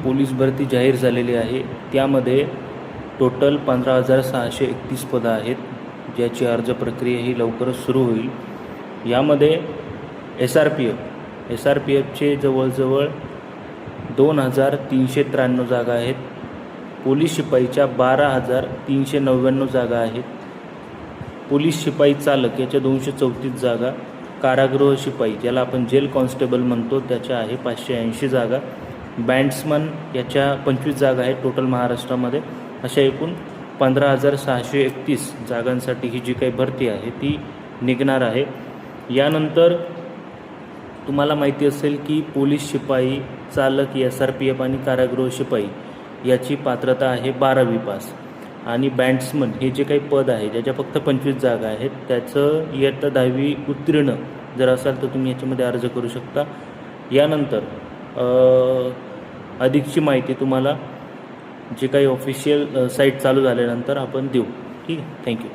Police भरती जाहीर झालेली आहे। त्यामध्ये टोटल 15,631 पदं आहेत, ज्याची अर्ज प्रक्रिया ही लवकरच सुरू होईल। यामध्ये एस आर पी एफचे जवळजवळ 2,393 जागा आहेत। पोलीस शिपाईच्या 12,399 जागा आहेत। पोलीस शिपाई चालक याच्या 234 जागा, कारागृह शिपाई ज्याला आपण जेल कॉन्स्टेबल म्हणतो त्याच्या आहे 580 जागा, बँड्समन याच्या 25 जागा आहेत टोटल महाराष्ट्रामध्ये। अशा एकूण 15,631 जागांसाठी ही जी काही भरती आहे ती निघणार आहे। यानंतर तुम्हाला माहिती असेल की पोलीस शिपाई चालक SRPF आणि कारागृह शिपाई याची पात्रता आहे 12वी पास, आणि बँड्समन हे जे काही पद आहे ज्याच्या फक्त 25 जागा आहेत त्याचं इयत्ता 10वी उत्तीर्ण जर असाल तर तुम्ही याच्यामध्ये अर्ज करू शकता। यानंतर अधिकची माहिती तुम्हाला जे काही ऑफिशियल साईट चालू झाल्यानंतर आपण देऊ। ठीक आहे, थँक्यू।